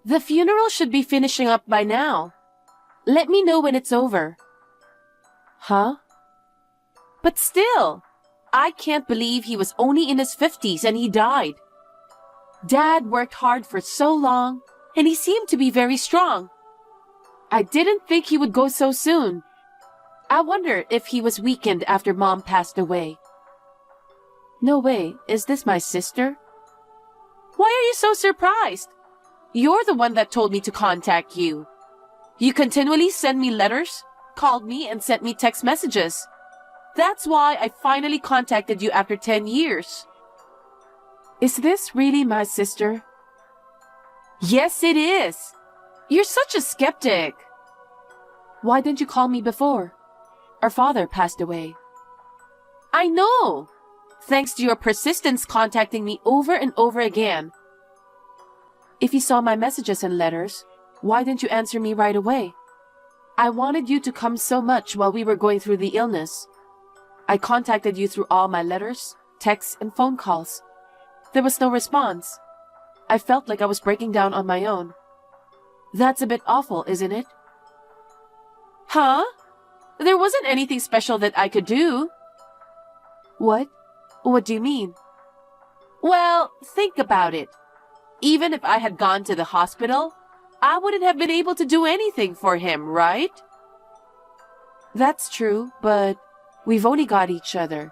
The funeral should be finishing up by now. Let me know when it's over. Huh? But still, I can't believe he was only in his 50s and he died. Dad worked hard for so long, and he seemed to be very strong. I didn't think he would go so soon. I wonder if he was weakened after Mom passed away. No way, is this my sister? Why are you so surprised? You're the one that told me to contact you. You continually send me letters, called me, and sent me text messages. That's why I finally contacted you after 10 years. Is this really my sister? Yes, it is. You're such a skeptic. Why didn't you call me before? Our father passed away. I know. Thanks to your persistence contacting me over and over again. If you saw my messages and letters, why didn't you answer me right away? I wanted you to come so much while we were going through the illness. I contacted you through all my letters, texts, and phone calls. There was no response. I felt like I was breaking down on my own. That's a bit awful, isn't it? Huh? There wasn't anything special that I could do. What? What do you mean? Well, think about it. Even if I had gone to the hospital, I wouldn't have been able to do anything for him, right? That's true, but we've only got each other.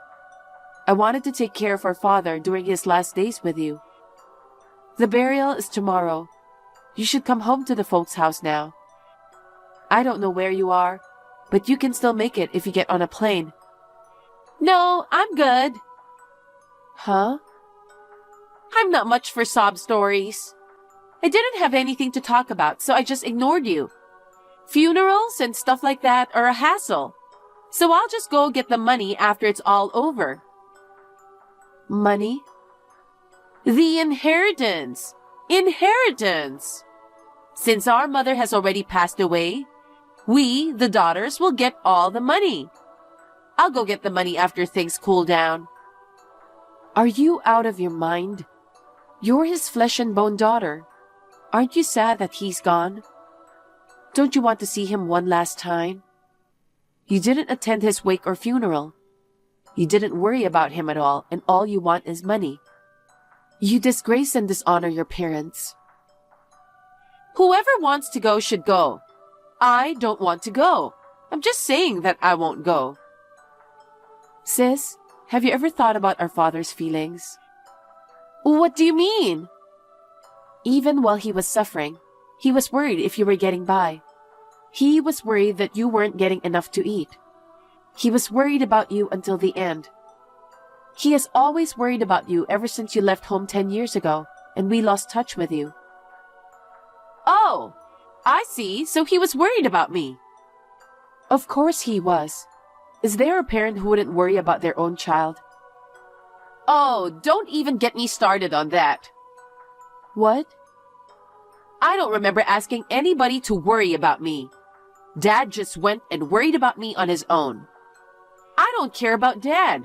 I wanted to take care of our father during his last days with you. The burial is tomorrow. You should come home to the folks' house now. I don't know where you are, but you can still make it if you get on a plane. No, I'm good. Huh? I'm not much for sob stories. I didn't have anything to talk about, so I just ignored you. Funerals and stuff like that are a hassle, so I'll just go get the money after it's all over. Money? The inheritance! Inheritance! Since our mother has already passed away, we, the daughters, will get all the money. I'll go get the money after things cool down. Are you out of your mind? You're his flesh and bone daughter. Aren't you sad that he's gone? Don't you want to see him one last time? You didn't attend his wake or funeral. You didn't worry about him at all, and all you want is money. You disgrace and dishonor your parents. Whoever wants to go should go. I don't want to go. I'm just saying that I won't go. Sis, have you ever thought about our father's feelings? What do you mean? Even while he was suffering, he was worried if you were getting by. He was worried that you weren't getting enough to eat. He was worried about you until the end. He has always worried about you ever since you left home 10 years ago, and we lost touch with you. Oh, I see. So he was worried about me. Of course he was. Is there a parent who wouldn't worry about their own child? Oh, don't even get me started on that. What? I don't remember asking anybody to worry about me. Dad just went and worried about me on his own. I don't care about Dad.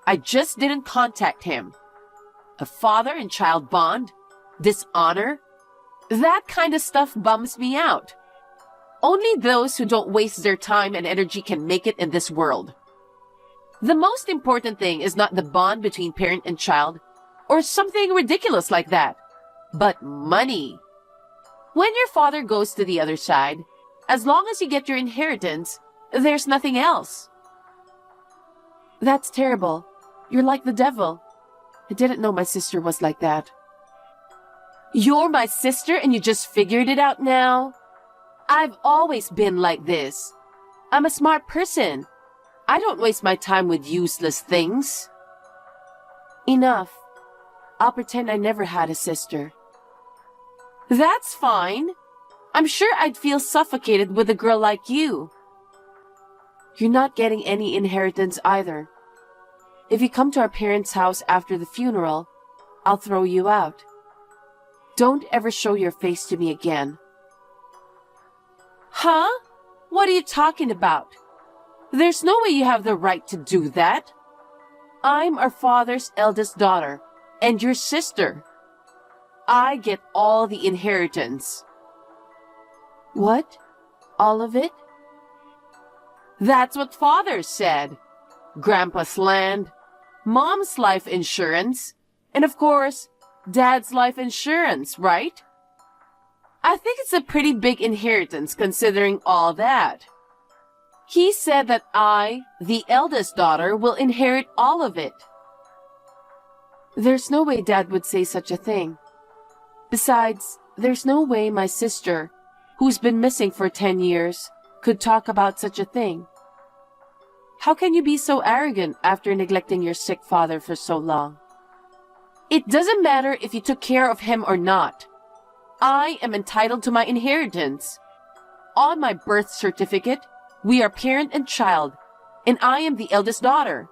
I just didn't contact him. A father and child bond? Dishonor? That kind of stuff bums me out. Only those who don't waste their time and energy can make it in this world. The most important thing is not the bond between parent and child, or something ridiculous like that, but money. When your father goes to the other side, as long as you get your inheritance, there's nothing else. That's terrible. You're like the devil. I didn't know my sister was like that. You're my sister and you just figured it out now? I've always been like this. I'm a smart person. I don't waste my time with useless things. Enough. I'll pretend I never had a sister. That's fine. I'm sure I'd feel suffocated with a girl like you. You're not getting any inheritance either. If you come to our parents' house after the funeral, I'll throw you out. Don't ever show your face to me again. Huh? What are you talking about? There's no way you have the right to do that. I'm our father's eldest daughter, and your sister. I get all the inheritance. What? All of it? That's what Father said. Grandpa's land, Mom's life insurance, and of course, Dad's life insurance, right? I think it's a pretty big inheritance considering all that. He said that I, the eldest daughter, will inherit all of it. There's no way Dad would say such a thing. Besides, there's no way my sister, who's been missing for 10 years, could talk about such a thing. How can you be so arrogant after neglecting your sick father for so long? It doesn't matter if you took care of him or not. I am entitled to my inheritance. On my birth certificate, we are parent and child, and I am the eldest daughter.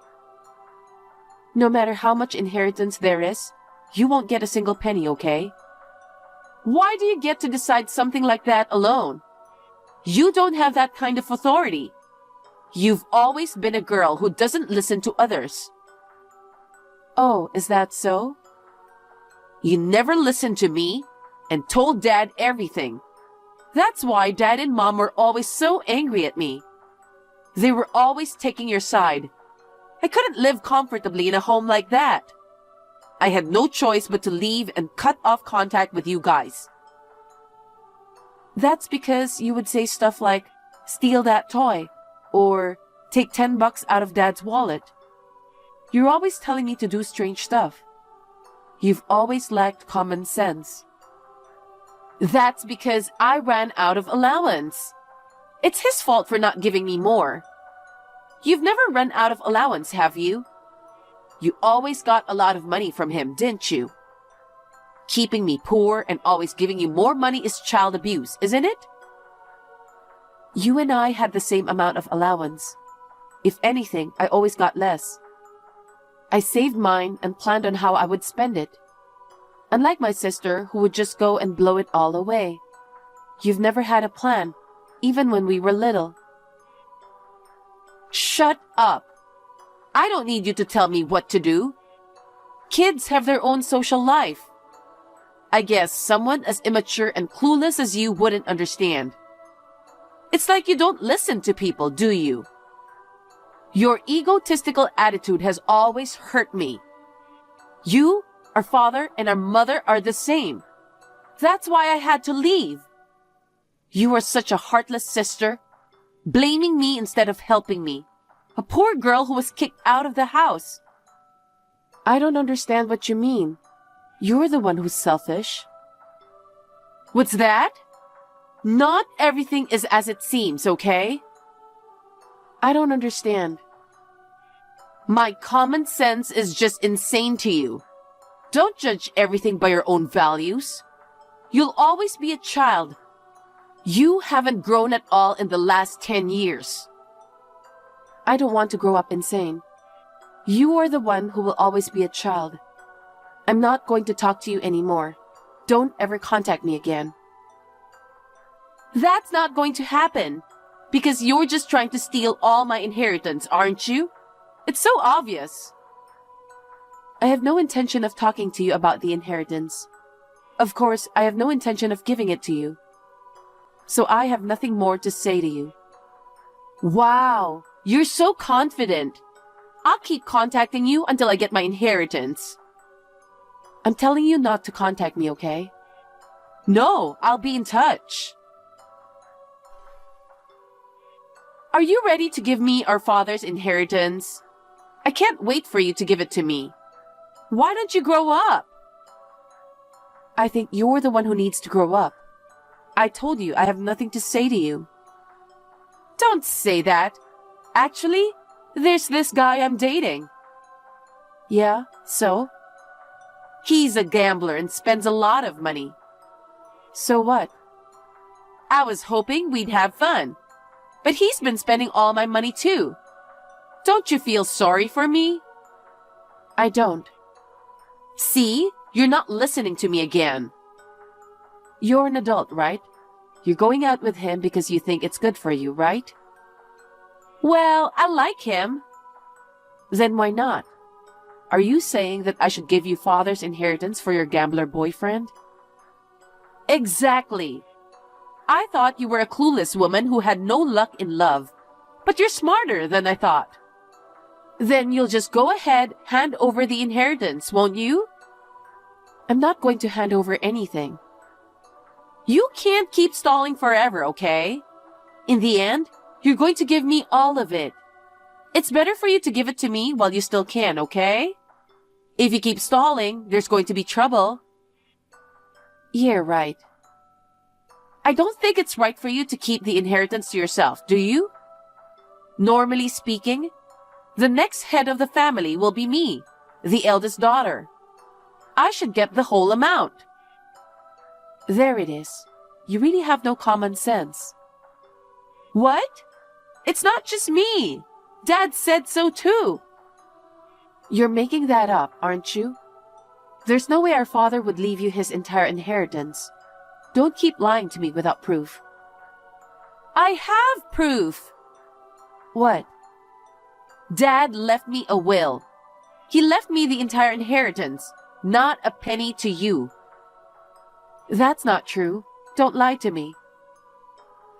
No matter how much inheritance there is, you won't get a single penny, okay? Why do you get to decide something like that alone? You don't have that kind of authority. You've always been a girl who doesn't listen to others. Oh, is that so? You never listened to me and told Dad everything. That's why Dad and Mom were always so angry at me. They were always taking your side. I couldn't live comfortably in a home like that. I had no choice but to leave and cut off contact with you guys. That's because you would say stuff like, steal that toy, or take $10 out of Dad's wallet. You're always telling me to do strange stuff. You've always lacked common sense. That's because I ran out of allowance. It's his fault for not giving me more. You've never run out of allowance, have you? You always got a lot of money from him, didn't you? Keeping me poor and always giving you more money is child abuse, isn't it? You and I had the same amount of allowance. If anything, I always got less. I saved mine and planned on how I would spend it. Unlike my sister, who would just go and blow it all away. You've never had a plan, even when we were little. Shut up! I don't need you to tell me what to do. Kids have their own social life. I guess someone as immature and clueless as you wouldn't understand. It's like you don't listen to people, do you? Your egotistical attitude has always hurt me. You, our father, and our mother are the same. That's why I had to leave. You are such a heartless sister, blaming me instead of helping me. A poor girl who was kicked out of the house. I don't understand what you mean. You're the one who's selfish. What's that? Not everything is as it seems, okay? I don't understand. My common sense is just insane to you. Don't judge everything by your own values. You'll always be a child. You haven't grown at all in the last 10 years. I don't want to grow up insane. You are the one who will always be a child. I'm not going to talk to you anymore. Don't ever contact me again. That's not going to happen. Because you're just trying to steal all my inheritance, aren't you? It's so obvious. I have no intention of talking to you about the inheritance. Of course, I have no intention of giving it to you. So I have nothing more to say to you. Wow, you're so confident. I'll keep contacting you until I get my inheritance. I'm telling you not to contact me, okay? No, I'll be in touch. Are you ready to give me our father's inheritance? I can't wait for you to give it to me. Why don't you grow up? I think you're the one who needs to grow up. I told you I have nothing to say to you. Don't say that. Actually, there's this guy I'm dating. Yeah, so? He's a gambler and spends a lot of money. So what? I was hoping we'd have fun. But he's been spending all my money too. Don't you feel sorry for me? I don't. See? You're not listening to me again. You're an adult, right? You're going out with him because you think it's good for you, right? Well, I like him. Then why not? Are you saying that I should give you father's inheritance for your gambler boyfriend? Exactly. I thought you were a clueless woman who had no luck in love. But you're smarter than I thought. Then you'll just go ahead, hand over the inheritance, won't you? I'm not going to hand over anything. You can't keep stalling forever, okay? In the end, you're going to give me all of it. It's better for you to give it to me while you still can, okay? If you keep stalling, there's going to be trouble. Yeah, right. I don't think it's right for you to keep the inheritance to yourself, do you? Normally speaking, the next head of the family will be me, the eldest daughter. I should get the whole amount. There it is. You really have no common sense. What? It's not just me. Dad said so too. You're making that up, aren't you? There's no way our father would leave you his entire inheritance. Don't keep lying to me without proof. I have proof. What? Dad left me a will. He left me the entire inheritance, not a penny to you. That's not true. Don't lie to me.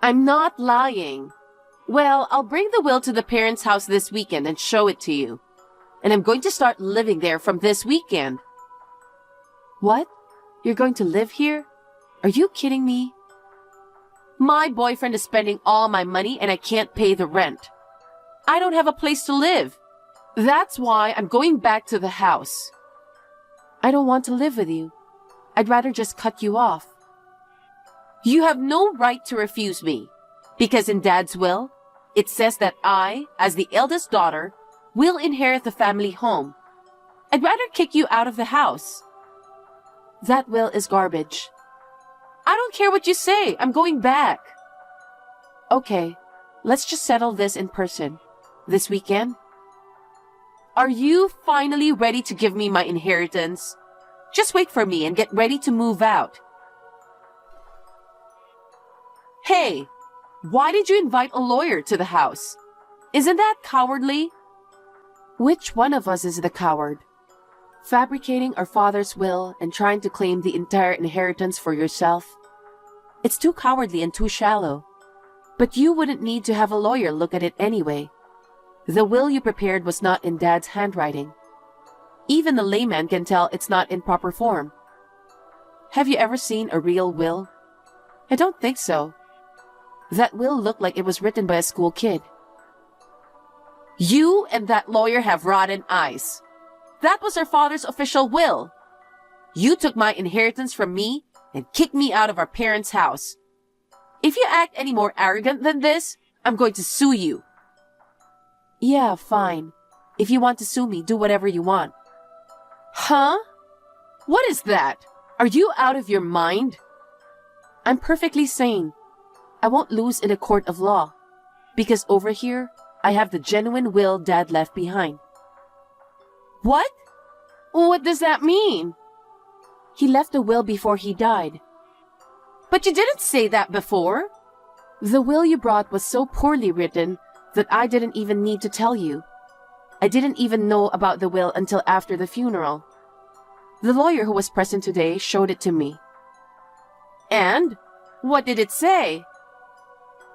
I'm not lying. Well, I'll bring the will to the parents' house this weekend and show it to you. And I'm going to start living there from this weekend. What? You're going to live here? Are you kidding me? My boyfriend is spending all my money and I can't pay the rent. I don't have a place to live. That's why I'm going back to the house. I don't want to live with you. I'd rather just cut you off. You have no right to refuse me, because in Dad's will, it says that I, as the eldest daughter, will inherit the family home. I'd rather kick you out of the house. That will is garbage. I don't care what you say. I'm going back. Okay, let's just settle this in person. This weekend? Are you finally ready to give me my inheritance? Just wait for me and get ready to move out. Hey, why did you invite a lawyer to the house? Isn't that cowardly? Which one of us is the coward? Fabricating our father's will and trying to claim the entire inheritance for yourself? It's too cowardly and too shallow. But you wouldn't need to have a lawyer look at it anyway. The will you prepared was not in Dad's handwriting. Even the layman can tell it's not in proper form. Have you ever seen a real will? I don't think so. That will looked like it was written by a school kid. You and that lawyer have rotten eyes. That was our father's official will. You took my inheritance from me and kicked me out of our parents' house. If you act any more arrogant than this, I'm going to sue you. Yeah, fine. If you want to sue me, do whatever you want. Huh? What is that? Are you out of your mind? I'm perfectly sane. I won't lose in a court of law. Because over here, I have the genuine will Dad left behind. What? What does that mean? He left a will before he died. But you didn't say that before. The will you brought was so poorly written that I didn't even need to tell you. I didn't even know about the will until after the funeral. The lawyer who was present today showed it to me. And? What did it say?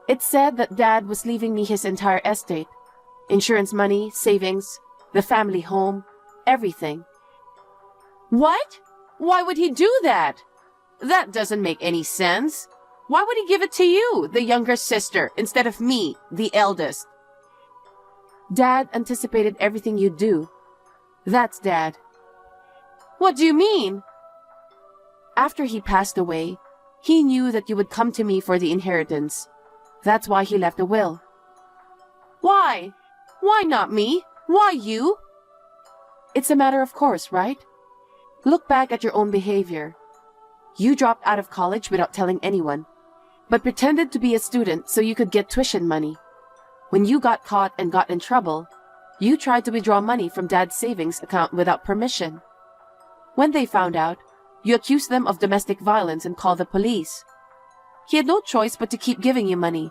It said that Dad was leaving me his entire estate. Insurance money, savings, the family home, everything. What? Why would he do that? That doesn't make any sense. Why would he give it to you, the younger sister, instead of me, the eldest? Dad anticipated everything you'd do. That's Dad. What do you mean? After he passed away, he knew that you would come to me for the inheritance. That's why he left a will. Why? Why not me? Why you? It's a matter of course, right? Look back at your own behavior. You dropped out of college without telling anyone, but pretended to be a student so you could get tuition money. When you got caught and got in trouble, you tried to withdraw money from Dad's savings account without permission. When they found out, you accused them of domestic violence and called the police. He had no choice but to keep giving you money,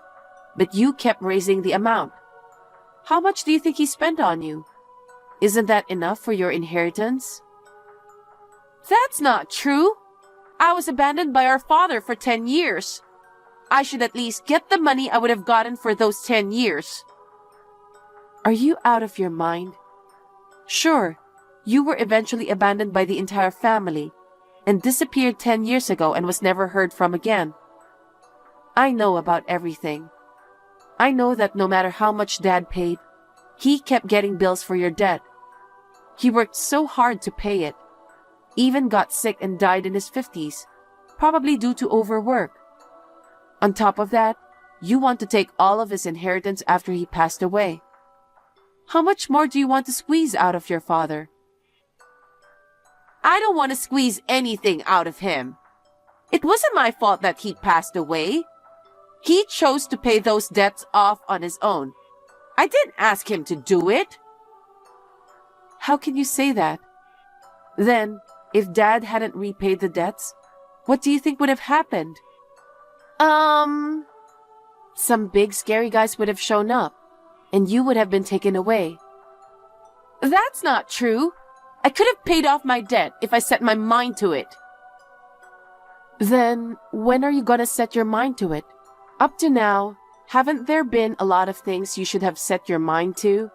but you kept raising the amount. How much do you think he spent on you? Isn't that enough for your inheritance? That's not true. I was abandoned by our father for 10 years. I should at least get the money I would have gotten for those 10 years. Are you out of your mind? Sure, you were eventually abandoned by the entire family and disappeared 10 years ago and was never heard from again. I know about everything. I know that no matter how much Dad paid, he kept getting bills for your debt. He worked so hard to pay it, even got sick and died in his 50s, probably due to overwork. On top of that, you want to take all of his inheritance after he passed away. How much more do you want to squeeze out of your father? I don't want to squeeze anything out of him. It wasn't my fault that he passed away. He chose to pay those debts off on his own. I didn't ask him to do it. How can you say that? Then, if Dad hadn't repaid the debts, what do you think would have happened? Some big scary guys would have shown up, and you would have been taken away. That's not true. I could have paid off my debt if I set my mind to it. Then, when are you gonna set your mind to it? Up to now, haven't there been a lot of things you should have set your mind to?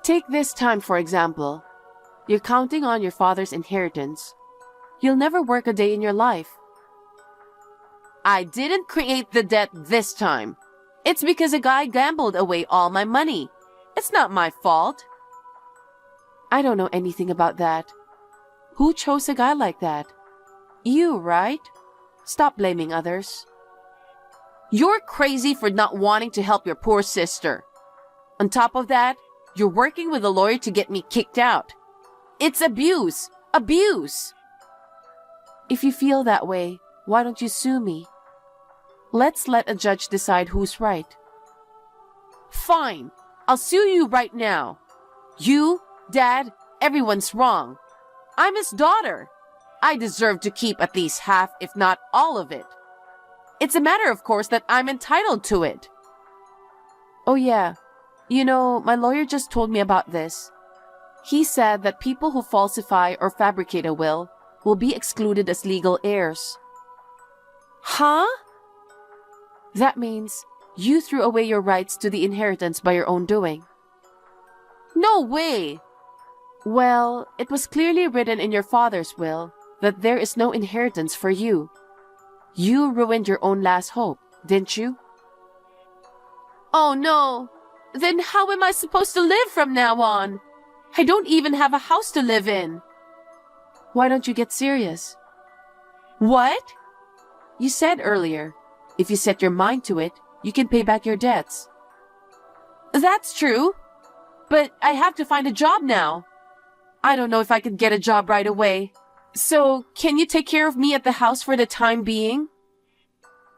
Take this time, for example. You're counting on your father's inheritance. You'll never work a day in your life. I didn't create the debt this time. It's because a guy gambled away all my money. It's not my fault. I don't know anything about that. Who chose a guy like that? You, right? Stop blaming others. You're crazy for not wanting to help your poor sister. On top of that, you're working with a lawyer to get me kicked out. It's abuse. Abuse. If you feel that way, why don't you sue me? Let's let a judge decide who's right. Fine. I'll sue you right now. You, Dad, everyone's wrong. I'm his daughter. I deserve to keep at least half, if not all of it. It's a matter, of course, that I'm entitled to it. Oh yeah. You know, my lawyer just told me about this. He said that people who falsify or fabricate a will be excluded as legal heirs. Huh? That means you threw away your rights to the inheritance by your own doing. No way! Well, it was clearly written in your father's will that there is no inheritance for you. You ruined your own last hope, didn't you? Oh no! Then how am I supposed to live from now on? I don't even have a house to live in. Why don't you get serious? What? You said earlier, if you set your mind to it, you can pay back your debts. That's true. But I have to find a job now. I don't know if I could get a job right away. So, can you take care of me at the house for the time being?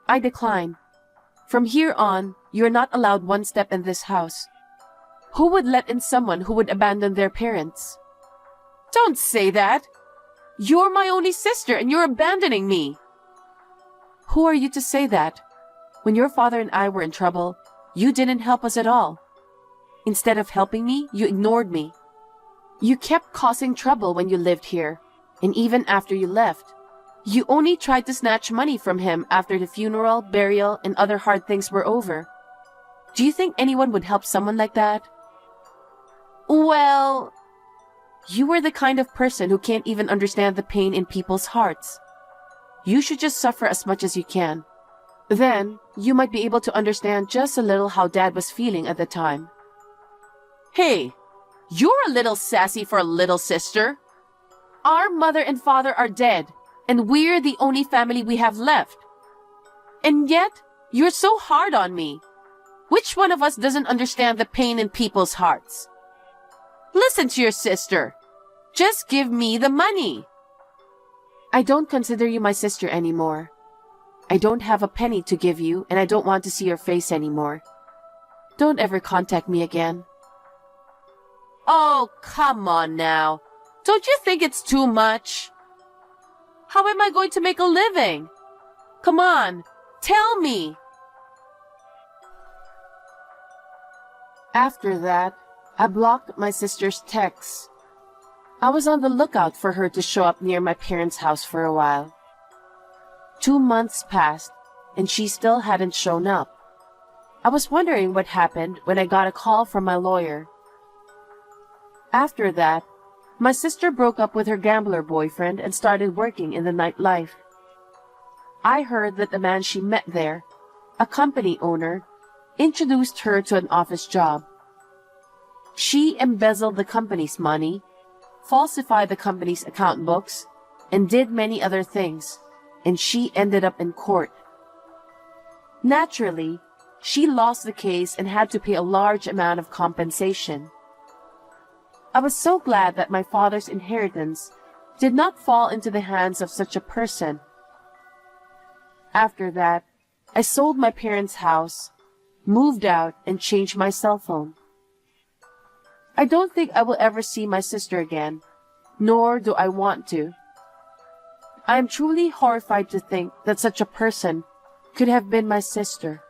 I decline. From here on, you are not allowed one step in this house. Who would let in someone who would abandon their parents? Don't say that. You're my only sister and you're abandoning me. Who are you to say that? When your father and I were in trouble, you didn't help us at all. Instead of helping me, you ignored me. You kept causing trouble when you lived here, and even after you left. You only tried to snatch money from him after the funeral, burial, and other hard things were over. Do you think anyone would help someone like that? Well, you were the kind of person who can't even understand the pain in people's hearts. You should just suffer as much as you can. Then, you might be able to understand just a little how Dad was feeling at the time. Hey, you're a little sassy for a little sister. Our mother and father are dead, and we're the only family we have left. And yet, you're so hard on me. Which one of us doesn't understand the pain in people's hearts? Listen to your sister. Just give me the money. I don't consider you my sister anymore. I don't have a penny to give you, and I don't want to see your face anymore. Don't ever contact me again. Oh, come on now. Don't you think it's too much? How am I going to make a living? Come on, tell me. After that, I blocked my sister's texts. I was on the lookout for her to show up near my parents' house for a while. 2 months passed, and she still hadn't shown up. I was wondering what happened when I got a call from my lawyer. After that, my sister broke up with her gambler boyfriend and started working in the nightlife. I heard that the man she met there, a company owner, introduced her to an office job. She embezzled the company's money, falsified the company's account books, and did many other things, and she ended up in court. Naturally, she lost the case and had to pay a large amount of compensation. I was so glad that my father's inheritance did not fall into the hands of such a person. After that, I sold my parents' house, moved out, and changed my cell phone. I don't think I will ever see my sister again, nor do I want to. I am truly horrified to think that such a person could have been my sister.